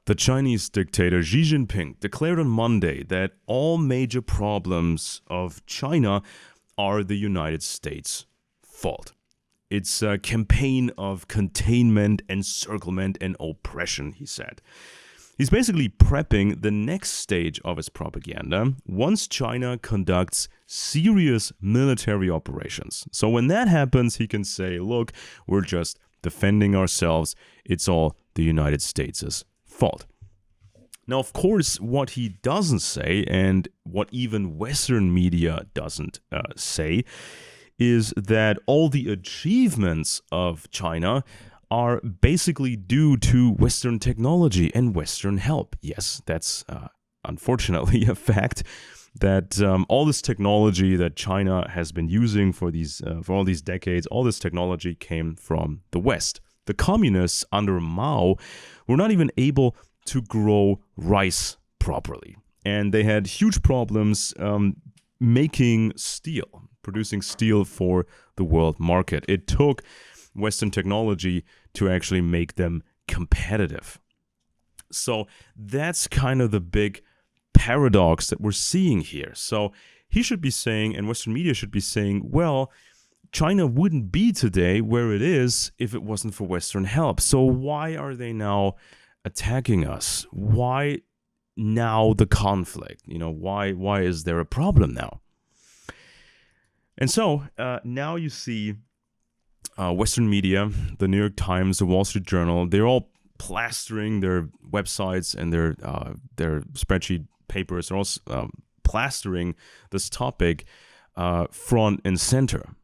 The Chinese dictator Xi Jinping declared on Monday that all major problems of China are the United States' fault. It's a campaign of containment, encirclement, and oppression, he said. He's basically prepping the next stage of his propaganda once China conducts serious military operations. So when that happens, he can say, look, we're just defending ourselves. It's all the United States' fault. Now, of course, what he doesn't say, and what even Western media doesn't say, is that all the achievements of China are basically due to Western technology and Western help. Yes, that's unfortunately a fact that all this technology that China has been using for all these decades, all this technology came from the West. The communists under Mao were not even able to grow rice properly, and they had huge problems making steel, producing steel for the world market. It took Western technology to actually make them competitive. So that's kind of the big paradox that we're seeing here. So he should be saying, and Western media should be saying, well, China wouldn't be today where it is if it wasn't for Western help. So why are they now attacking us? Why now the conflict? Why is there a problem now? And so now you see Western media, the New York Times, the Wall Street Journal, they're all plastering their websites and their spreadsheet papers. They're all plastering this topic front and center.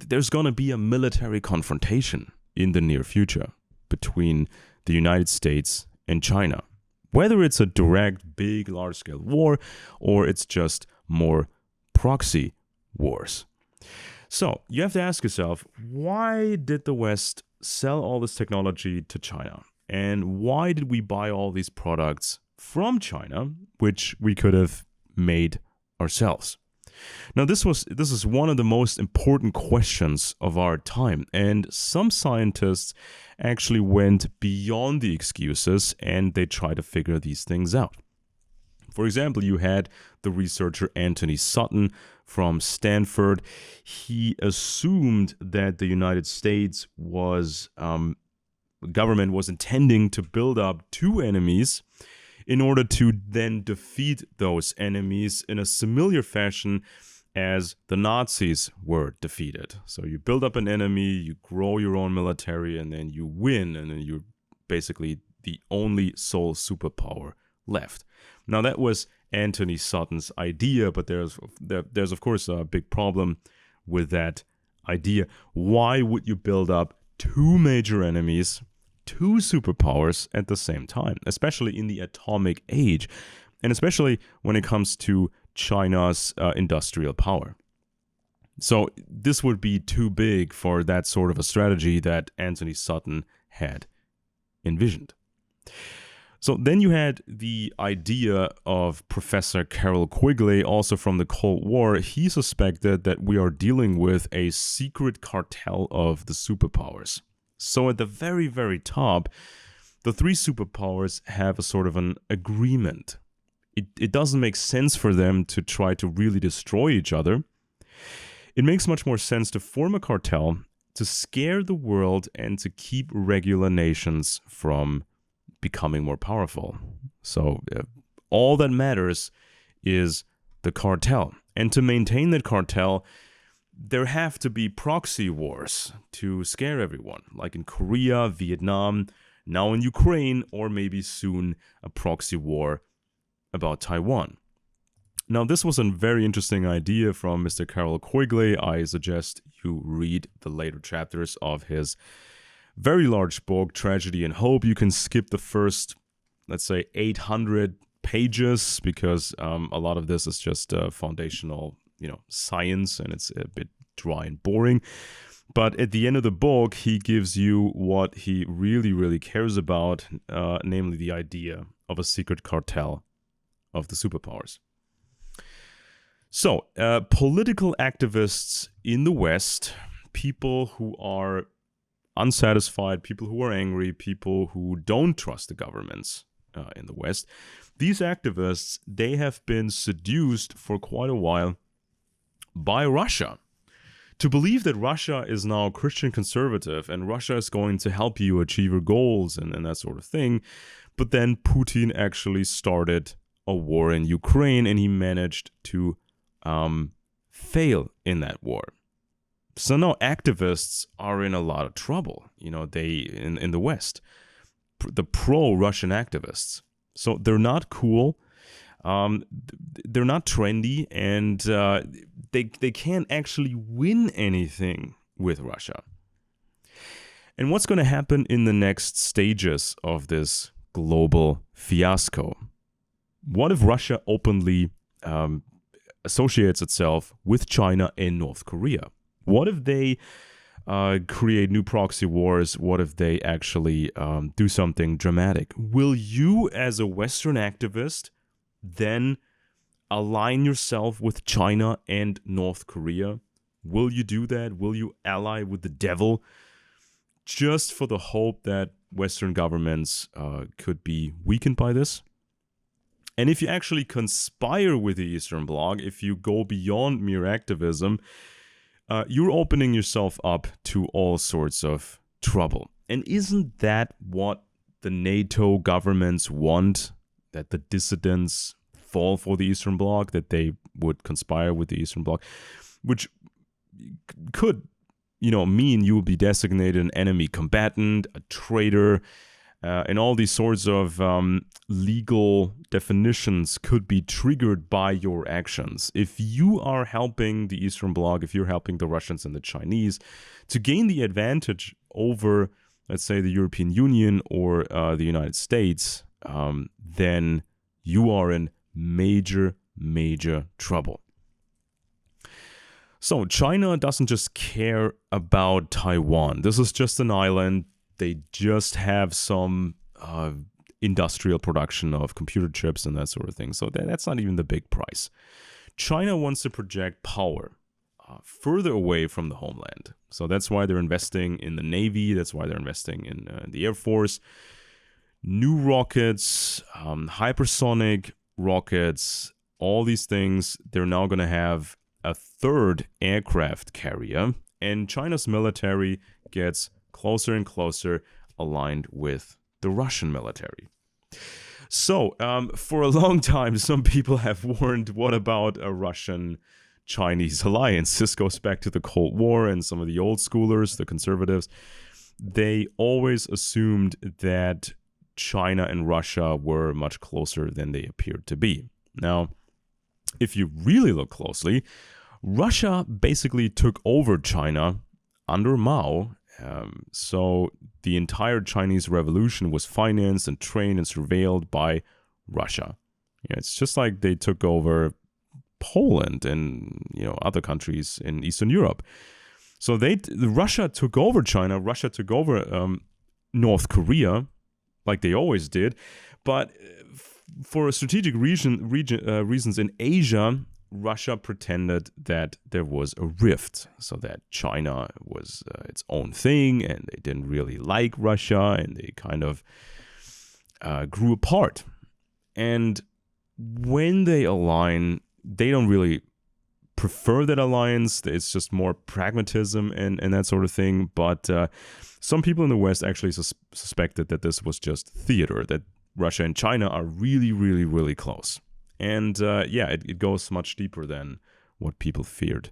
There's going to be a military confrontation in the near future between the United States and China. Whether it's a direct, big, large-scale war, or it's just more proxy wars. So you have to ask yourself, why did the West sell all this technology to China? And why did we buy all these products from China, which we could have made ourselves? Now, this is one of the most important questions of our time, and some scientists actually went beyond the excuses and they tried to figure these things out. For example, you had the researcher Anthony Sutton from Stanford. He assumed that the United States government was intending to build up two enemies in order to then defeat those enemies in a similar fashion as the Nazis were defeated. So you build up an enemy, you grow your own military, and then you win, and then you're basically the only sole superpower left. Now that was Anthony Sutton's idea, but there's of course a big problem with that idea. Why would you build up two major enemies, two superpowers at the same time, especially in the atomic age, and especially when it comes to China's industrial power? So this would be too big for that sort of a strategy that Anthony Sutton had envisioned. So then you had the idea of Professor Carroll Quigley, also from the Cold War. He suspected that we are dealing with a secret cartel of the superpowers. So at the very, very top, the three superpowers have a sort of an agreement. It doesn't make sense for them to try to really destroy each other. It makes much more sense to form a cartel, to scare the world, and to keep regular nations from becoming more powerful. So all that matters is the cartel. And to maintain that cartel, there have to be proxy wars to scare everyone, like in Korea, Vietnam, now in Ukraine, or maybe soon a proxy war about Taiwan. Now, this was a very interesting idea from Mr. Carroll Quigley. I suggest you read the later chapters of his very large book, Tragedy and Hope. You can skip the first, let's say, 800 pages because a lot of this is just foundational, science, and it's a bit dry and boring. But at the end of the book, he gives you what he really, really cares about, namely the idea of a secret cartel of the superpowers. So, political activists in the West, people who are unsatisfied, people who are angry, people who don't trust the governments in the West. These activists, they have been seduced for quite a while by Russia to believe that Russia is now Christian conservative and Russia is going to help you achieve your goals and that sort of thing. But then Putin actually started a war in Ukraine and he managed to fail in that war. So now activists are in a lot of trouble, they in the West, the pro-Russian activists. So they're not cool, they're not trendy, and they can't actually win anything with Russia. And what's going to happen in the next stages of this global fiasco? What if Russia openly associates itself with China and North Korea? What if they create new proxy wars? What if they actually do something dramatic? Will you, as a Western activist, then align yourself with China and North Korea? Will you do that? Will you ally with the devil just for the hope that Western governments could be weakened by this? And if you actually conspire with the Eastern Bloc, if you go beyond mere activism, you're opening yourself up to all sorts of trouble. And isn't that what the NATO governments want? That the dissidents fall for the Eastern Bloc, that they would conspire with the Eastern Bloc, which could, mean you will be designated an enemy combatant, a traitor, and all these sorts of legal definitions could be triggered by your actions. If you are helping the Eastern Bloc, if you're helping the Russians and the Chinese to gain the advantage over, let's say, the European Union or the United States, then you are in major, major trouble. So China doesn't just care about Taiwan. This is just an island. They just have some industrial production of computer chips and that sort of thing. So that's not even the big price. China wants to project power further away from the homeland. So that's why they're investing in the Navy. That's why they're investing in the Air Force. New rockets, hypersonic rockets, all these things. They're now going to have a third aircraft carrier. And China's military gets closer and closer aligned with the Russian military. So, for a long time, some people have warned, what about a Russian-Chinese alliance? This goes back to the Cold War and some of the old schoolers, the conservatives. They always assumed that China and Russia were much closer than they appeared to be. Now, if you really look closely, Russia basically took over China under Mao. So the entire Chinese revolution was financed and trained and surveilled by Russia. It's just like they took over Poland and other countries in Eastern Europe. So Russia took over China. Russia took over North Korea, like they always did. But for strategic reasons in Asia, Russia pretended that there was a rift, so that China was its own thing, and they didn't really like Russia, and they kind of grew apart. And when they align, they don't really prefer that alliance. It's just more pragmatism and that sort of thing. But some people in the West actually suspected that this was just theater, that Russia and China are really, really, really close. And it goes much deeper than what people feared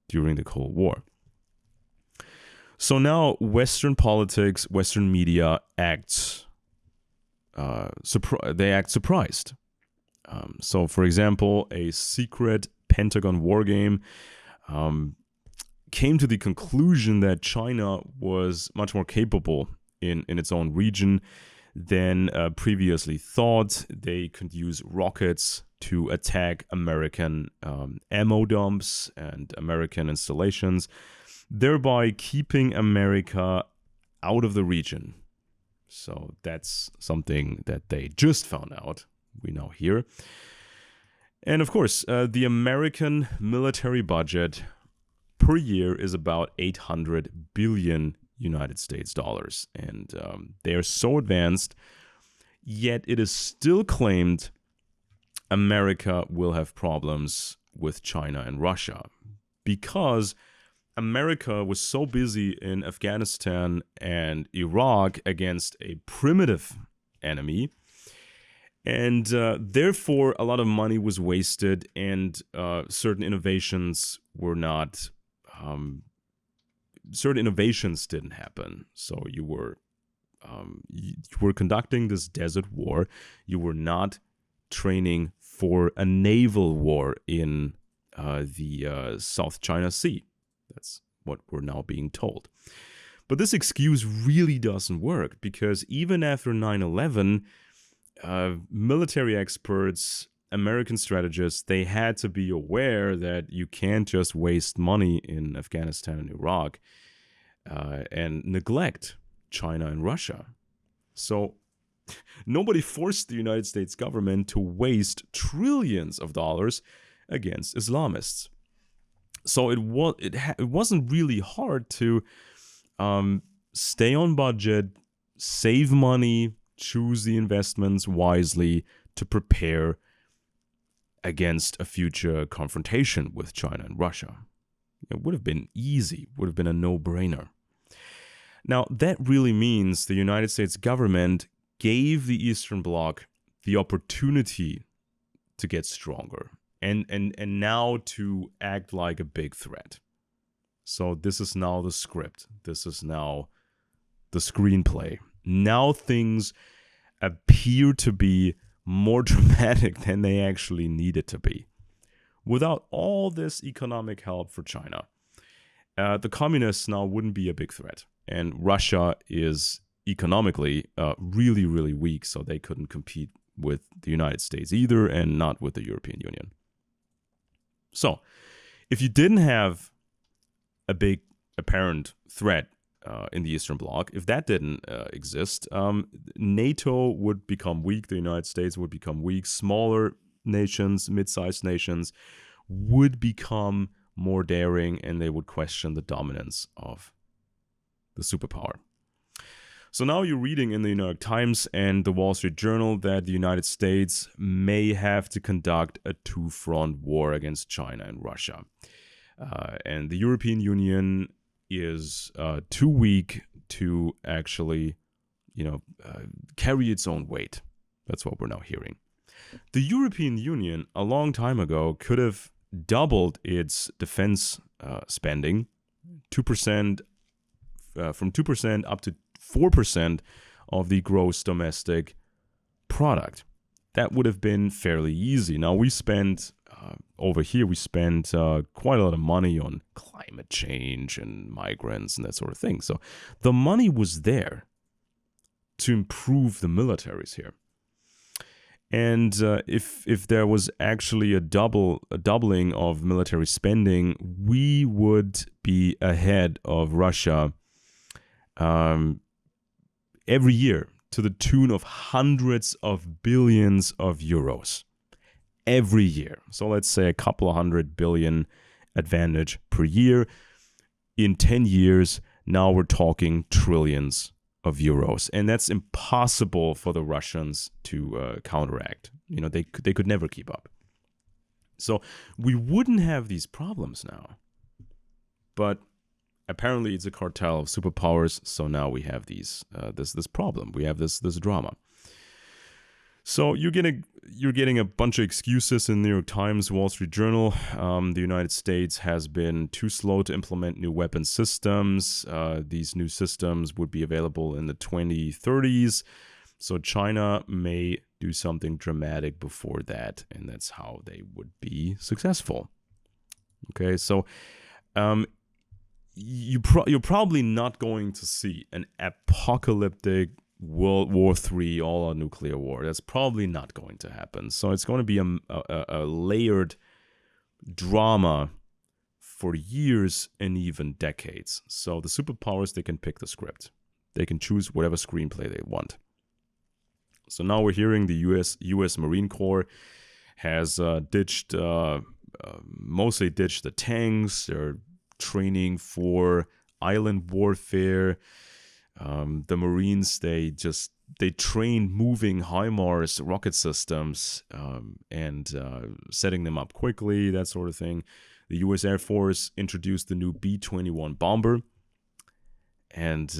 during the Cold War. So now Western politics, Western media acts surprised. So, for example, a secret Pentagon war game came to the conclusion that China was much more capable in its own region than previously thought. They could use rockets to attack American ammo dumps and American installations, thereby keeping America out of the region. So that's something that they just found out. We now hear. And of course, the American military budget per year is about $800 billion. United States dollars. And they are so advanced, yet it is still claimed America will have problems with China and Russia because America was so busy in Afghanistan and Iraq against a primitive enemy. And therefore, a lot of money was wasted, and certain innovations didn't happen. So you were conducting this desert war. You were not training for a naval war in the South China Sea. That's what we're now being told. But this excuse really doesn't work, because even after 9/11, military experts, American strategists, they had to be aware that you can't just waste money in Afghanistan and Iraq and neglect China and Russia. So nobody forced the United States government to waste trillions of dollars against Islamists. So it wasn't really hard to stay on budget, save money, choose the investments wisely to prepare against a future confrontation with China and Russia. It would have been easy, would have been a no-brainer. Now, that really means the United States government gave the Eastern Bloc the opportunity to get stronger and now to act like a big threat. So this is now the script. This is now the screenplay. Now things appear to be more dramatic than they actually needed to be. Without all this economic help for China, the communists now wouldn't be a big threat. And Russia is economically really, really weak, so they couldn't compete with the United States either, and not with the European Union. So, if you didn't have a big apparent threat in the Eastern Bloc, if that didn't exist, NATO would become weak, the United States would become weak, smaller nations, mid-sized nations would become more daring, and they would question the dominance of the superpower. So now you're reading in the New York Times and the Wall Street Journal that the United States may have to conduct a two-front war against China and Russia. And the European Union is too weak to actually, carry its own weight. That's what we're now hearing. The European Union, a long time ago, could have doubled its defense spending, 2%, from 2% up to 4% of the gross domestic product. That would have been fairly easy. Now, we spend, over here, quite a lot of money on climate change and migrants and that sort of thing. So the money was there to improve the militaries here. And if there was actually a doubling of military spending, we would be ahead of Russia every year to the tune of hundreds of billions of euros every year. So let's say a couple of $100 billion advantage per year. In 10 years, now we're talking trillions of euros. And that's impossible for the Russians to counteract. They could never keep up. So we wouldn't have these problems now. But apparently it's a cartel of superpowers, so now we have this problem. We have this drama. So you're getting a bunch of excuses in the New York Times, Wall Street Journal. The United States has been too slow to implement new weapon systems. These new systems would be available in the 2030s. So China may do something dramatic before that, and that's how they would be successful. Okay, so you're probably not going to see an apocalyptic World War III, all-out nuclear war. That's probably not going to happen. So it's going to be a layered drama for years and even decades. So the superpowers, they can pick the script. They can choose whatever screenplay they want. So now we're hearing the U.S. Marine Corps has mostly ditched the tanks. They're training for island warfare. The Marines, they train moving HIMARS rocket systems and setting them up quickly, that sort of thing. The U.S. Air Force introduced the new B-21 bomber. And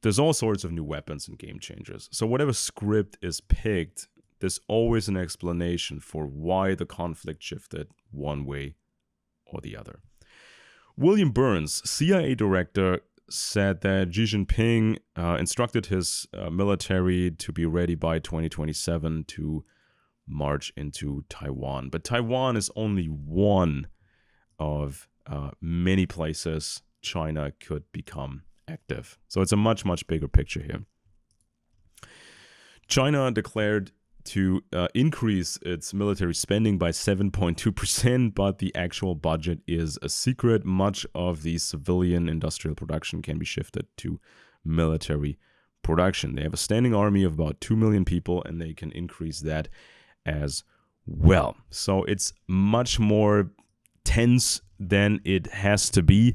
there's all sorts of new weapons and game changers. So whatever script is picked, there's always an explanation for why the conflict shifted one way or the other. William Burns, CIA director, said that Xi Jinping instructed his military to be ready by 2027 to march into Taiwan. But Taiwan is only one of many places China could become active. So it's a much, much bigger picture here. China declared to increase its military spending by 7.2%, but the actual budget is a secret. Much of the civilian industrial production can be shifted to military production. They have a standing army of about 2 million people, and they can increase that as well. So it's much more tense than it has to be.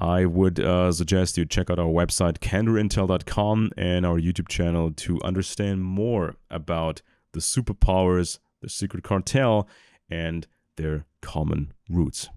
I would suggest you check out our website, candorintel.com, and our YouTube channel to understand more about the superpowers, the secret cartel, and their common roots.